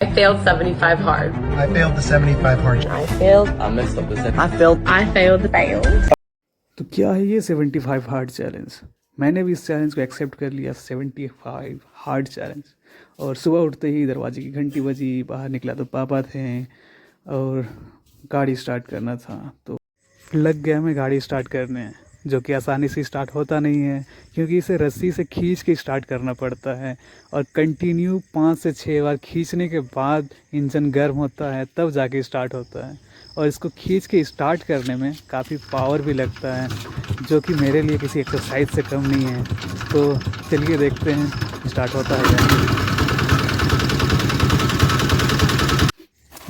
I failed 75 hard. I failed the 75 hard. I failed. I messed up the I failed. I failed. तो क्या है ये 75 hard challenge. मैंने भी इस चैलेंज को एक्सेप्ट कर लिया, 75 हार्ड चैलेंज। और सुबह उठते ही दरवाजे की घंटी बजी, बाहर निकला तो पापा थे और गाड़ी स्टार्ट करना था, तो लग गया मैं गाड़ी स्टार्ट करने, जो कि आसानी से स्टार्ट होता नहीं है क्योंकि इसे रस्सी से खींच के स्टार्ट करना पड़ता है और कंटिन्यू 5 से 6 बार खींचने के बाद इंजन गर्म होता है, तब जाके स्टार्ट होता है। और इसको खींच के स्टार्ट करने में काफ़ी पावर भी लगता है, जो कि मेरे लिए किसी एक्सरसाइज से कम नहीं है। तो चलिए देखते हैं स्टार्ट होता है क्या।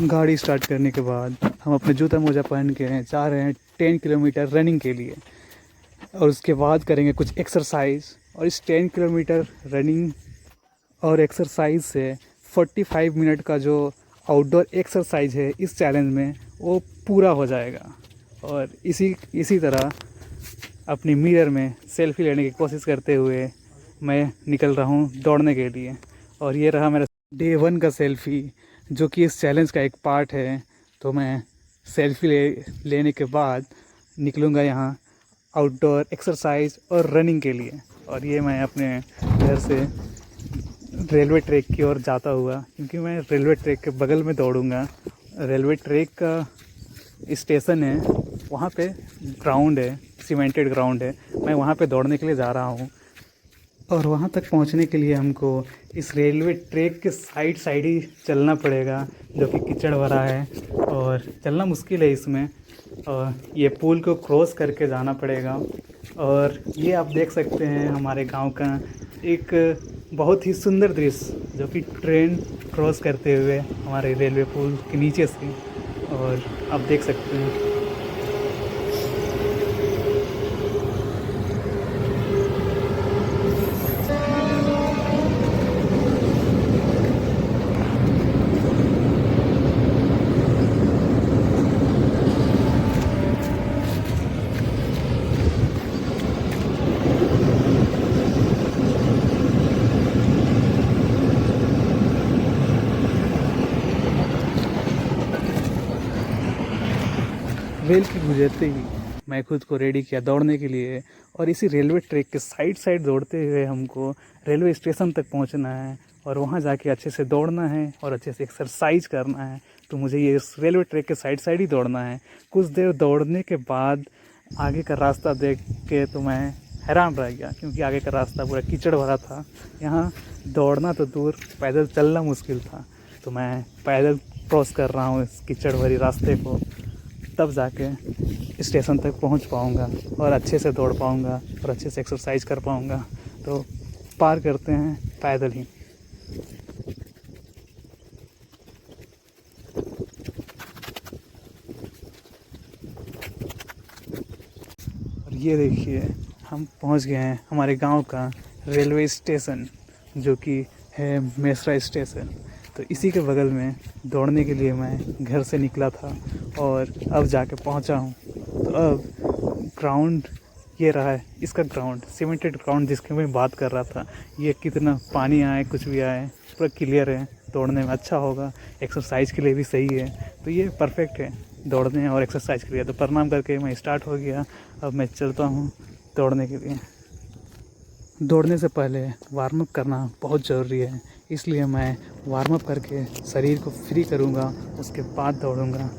गाड़ी स्टार्ट करने के बाद हम अपने जूता मोजा पहन के जा रहे हैं 10 किलोमीटर रनिंग के लिए, और उसके बाद करेंगे कुछ एक्सरसाइज। और इस 10 किलोमीटर रनिंग और एक्सरसाइज से 45 मिनट का जो आउटडोर एक्सरसाइज है इस चैलेंज में, वो पूरा हो जाएगा। और इसी तरह अपनी मिरर में सेल्फी लेने की कोशिश करते हुए मैं निकल रहा हूँ दौड़ने के लिए। और ये रहा मेरा डे 1 का सेल्फ़ी, जो कि इस चैलेंज का एक पार्ट है। तो मैं सेल्फ़ी लेने के बाद निकलूँगा यहाँ आउटडोर एक्सरसाइज और रनिंग के लिए। और ये मैं अपने घर से रेलवे ट्रैक की ओर जाता हुआ, क्योंकि मैं रेलवे ट्रैक के बगल में दौड़ूंगा। रेलवे ट्रैक का स्टेशन है, वहाँ पे ग्राउंड है, सीमेंटेड ग्राउंड है। मैं वहाँ पे दौड़ने के लिए जा रहा हूँ। और वहाँ तक पहुँचने के लिए हमको इस रेलवे ट्रैक के साइड ही चलना पड़ेगा, जो कि कीचड़ भरा है और चलना मुश्किल है इसमें। और ये पुल को क्रॉस करके जाना पड़ेगा। और ये आप देख सकते हैं हमारे गांव का एक बहुत ही सुंदर दृश्य, जो कि ट्रेन क्रॉस करते हुए हमारे रेलवे पुल के नीचे से, और आप देख सकते हैं। रेल के गुजरते ही मैं खुद को रेडी किया दौड़ने के लिए। और इसी रेलवे ट्रैक के साइड दौड़ते हुए हमको रेलवे स्टेशन तक पहुंचना है और वहां जाके अच्छे से दौड़ना है और अच्छे से एक्सरसाइज करना है। तो मुझे ये रेलवे ट्रैक के साइड ही दौड़ना है। कुछ देर दौड़ने के बाद आगे का रास्ता देख के तो मैं हैरान रह गया, क्योंकि आगे का रास्ता पूरा कीचड़ भरा था। यहाँ दौड़ना तो दूर, पैदल चलना मुश्किल था। तो मैं पैदल क्रॉस कर रहा हूँ इस कीचड़ भरी रास्ते को, तब जाके स्टेशन तक पहुंच पाऊंगा और अच्छे से दौड़ पाऊंगा और अच्छे से एक्सरसाइज कर पाऊंगा। तो पार करते हैं पैदल ही। और ये देखिए हम पहुंच गए हैं हमारे गांव का रेलवे स्टेशन, जो कि है मेसरा स्टेशन। तो इसी के बगल में दौड़ने के लिए मैं घर से निकला था और अब जाके पहुंचा हूं। तो अब ग्राउंड ये रहा है, इसका ग्राउंड सीमेंटेड ग्राउंड जिसकी मैं बात कर रहा था। ये कितना पानी आए कुछ भी आए पूरा क्लियर है, दौड़ने में अच्छा होगा, एक्सरसाइज के लिए भी सही है। तो ये परफेक्ट है दौड़ने और एक्सरसाइज के लिए। तो प्रणाम करके मैं स्टार्ट हो गया, अब मैं चलता हूँ दौड़ने के लिए। दौड़ने से पहले वार्म अप करना बहुत ज़रूरी है, इसलिए मैं वार्म अप करके शरीर को फ्री करूँगा, उसके बाद दौड़ूँगा।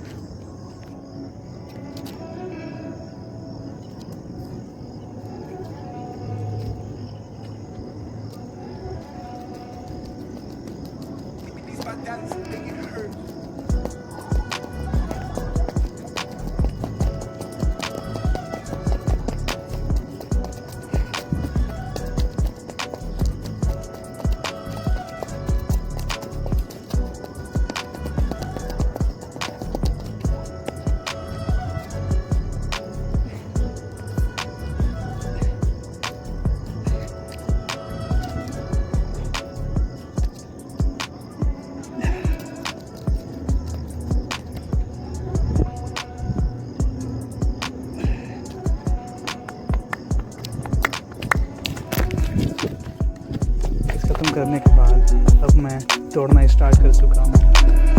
दौड़ना स्टार्ट कर चुका हूँ।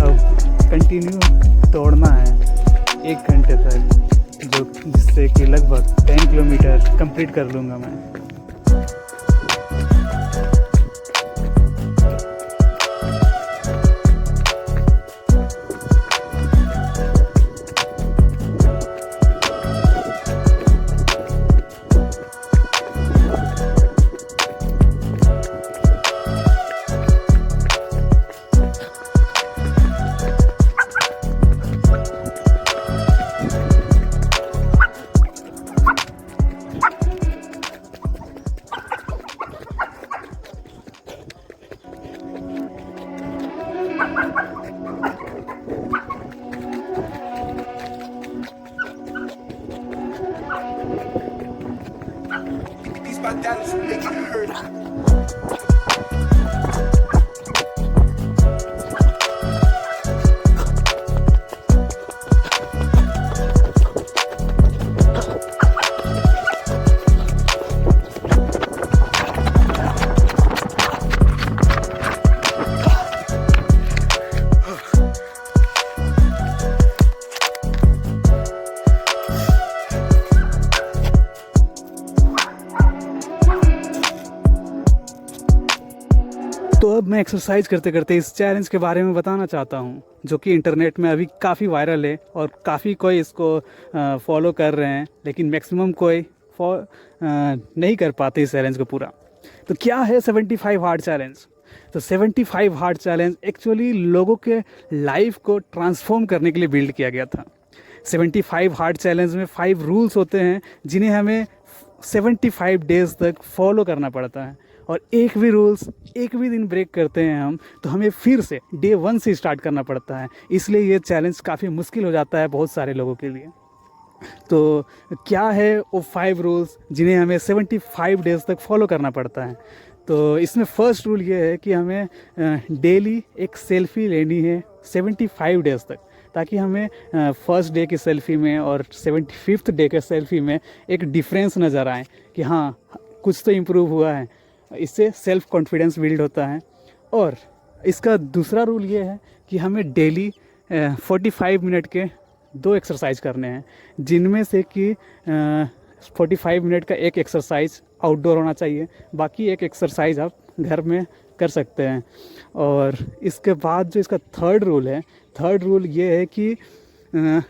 अब कंटिन्यू दौड़ना है 1 घंटे तक, जो जिससे कि लगभग 10 किलोमीटर कंप्लीट कर लूँगा मैं। My dad is making it hurt. तो अब मैं एक्सरसाइज करते करते इस चैलेंज के बारे में बताना चाहता हूँ, जो कि इंटरनेट में अभी काफ़ी वायरल है और काफ़ी कोई इसको फॉलो कर रहे हैं, लेकिन मैक्सिमम कोई नहीं कर पाते इस चैलेंज को पूरा। तो क्या है 75 हार्ड चैलेंज? तो 75 हार्ड चैलेंज एक्चुअली लोगों के लाइफ को ट्रांसफॉर्म करने के लिए बिल्ड किया गया था। 75 हार्ड चैलेंज में 5 रूल्स होते हैं जिन्हें हमें 75 डेज तक फॉलो करना पड़ता है, और एक भी दिन ब्रेक करते हैं हम तो हमें फिर से डे 1 से स्टार्ट करना पड़ता है। इसलिए ये चैलेंज काफ़ी मुश्किल हो जाता है बहुत सारे लोगों के लिए। तो क्या है वो 5 रूल्स जिन्हें हमें 75 डेज तक फॉलो करना पड़ता है? तो इसमें फर्स्ट रूल ये है कि हमें डेली एक सेल्फ़ी लेनी है 75 डेज तक, ताकि हमें फर्स्ट डे की सेल्फ़ी में और 75th डे के सेल्फ़ी में एक डिफरेंस नज़र आए कि हाँ कुछ तो इम्प्रूव हुआ है। इससे सेल्फ़ कॉन्फिडेंस बिल्ड होता है। और इसका दूसरा रूल ये है कि हमें डेली 45 मिनट के 2 एक्सरसाइज करने हैं, जिनमें से कि 45 मिनट का एक एक्सरसाइज आउटडोर होना चाहिए, बाकी एक एक्सरसाइज आप घर में कर सकते हैं। और इसके बाद जो इसका थर्ड रूल ये है कि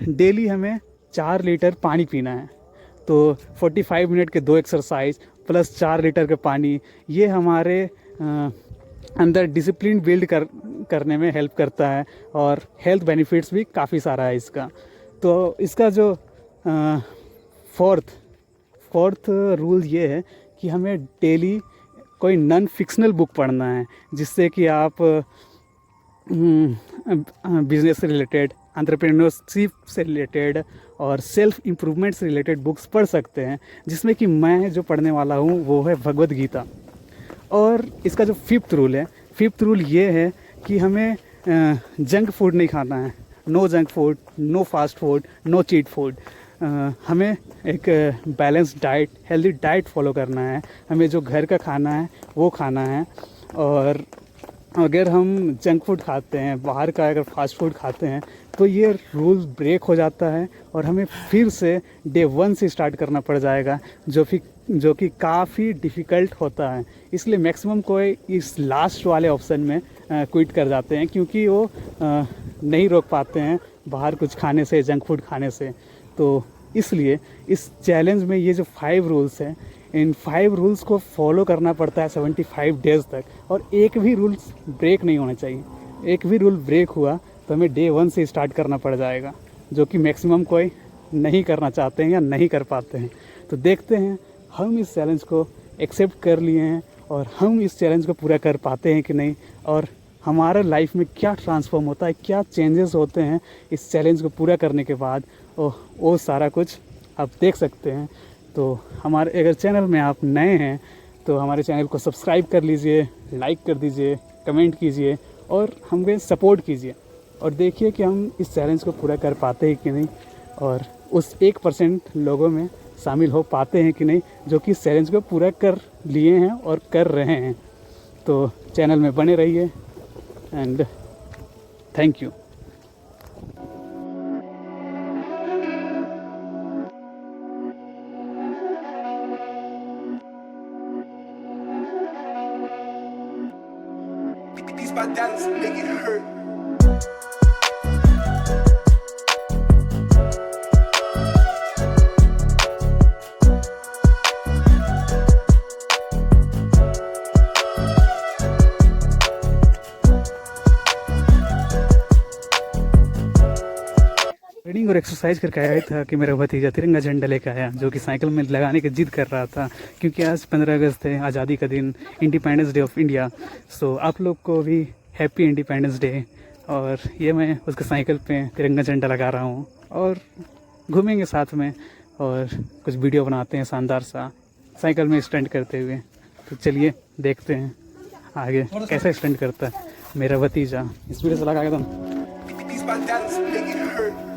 डेली हमें 4 लीटर पानी पीना है। तो 45 मिनट के 2 एक्सरसाइज प्लस 4 लीटर का पानी, ये हमारे अंदर डिसिप्लिन बिल्ड करने में हेल्प करता है, और हेल्थ बेनिफिट्स भी काफ़ी सारा है इसका। तो इसका जो फोर्थ रूल ये है कि हमें डेली कोई नॉन फिक्शनल बुक पढ़ना है, जिससे कि आप बिजनेस से रिलेटेड, एंटरप्रेन्योरशिप से रिलेटेड और सेल्फ इम्प्रूवमेंट से रिलेटेड बुक्स पढ़ सकते हैं, जिसमें कि मैं जो पढ़ने वाला हूँ वो है भगवद गीता। और इसका जो फिफ्थ रूल ये है कि हमें जंक फूड नहीं खाना है। No junk food, no fast food, no cheat food. हमें एक balance diet, healthy diet follow करना है। हमें जो घर का खाना है वो खाना है, और अगर हम जंक फूड खाते हैं, बाहर का अगर फास्ट फूड खाते हैं, तो ये रूल्स ब्रेक हो जाता है और हमें फिर से डे 1 से स्टार्ट करना पड़ जाएगा, जो कि काफ़ी डिफ़िकल्ट होता है। इसलिए मैक्सिमम कोई इस लास्ट वाले ऑप्शन में क्विट कर जाते हैं, क्योंकि वो नहीं रोक पाते हैं बाहर कुछ खाने से, जंक फूड खाने से। तो इसलिए इस चैलेंज में ये जो 5 रूल्स हैं, इन 5 रूल्स को फॉलो करना पड़ता है 75 डेज़ तक, और एक भी रूल्स ब्रेक नहीं होना चाहिए। एक भी रूल ब्रेक हुआ तो हमें डे 1 से स्टार्ट करना पड़ जाएगा, जो कि मैक्सिमम कोई नहीं करना चाहते हैं या नहीं कर पाते हैं। तो देखते हैं हम इस चैलेंज को एक्सेप्ट कर लिए हैं और हम इस चैलेंज को पूरा कर पाते हैं कि नहीं, और हमारे लाइफ में क्या ट्रांसफॉर्म होता है, क्या चेंजेस होते हैं इस चैलेंज को पूरा करने के बाद। वो सारा कुछ आप देख सकते हैं। तो हमारे अगर चैनल में आप नए हैं तो हमारे चैनल को सब्सक्राइब कर लीजिए, लाइक कर दीजिए, कमेंट कीजिए और हमें सपोर्ट कीजिए, और देखिए कि हम इस चैलेंज को पूरा कर पाते हैं कि नहीं, और उस 1% लोगों में शामिल हो पाते हैं कि नहीं जो कि इस चैलेंज को पूरा कर लिए हैं और कर रहे हैं। तो चैनल में बने रहिए। And thank you. These my Dallas make it hurt. Training और एक्सरसाइज करके आया था कि मेरा भतीजा तिरंगा झंडा लेकर आया, जो कि साइकिल में लगाने की जिद कर रहा था, क्योंकि आज 15 अगस्त है, आज़ादी का दिन, इंडिपेंडेंस डे ऑफ इंडिया। सो आप लोग को भी हैप्पी इंडिपेंडेंस डे। और ये मैं उसके साइकिल पे तिरंगा झंडा लगा रहा हूँ और घूमेंगे साथ में और कुछ वीडियो बनाते हैं शानदार सा साइकिल में स्टंट करते हुए। तो चलिए देखते हैं आगे कैसे स्टंट करता है मेरा भतीजा। इस वीडियो से लगा एकदम। These my Dallas make it hurt.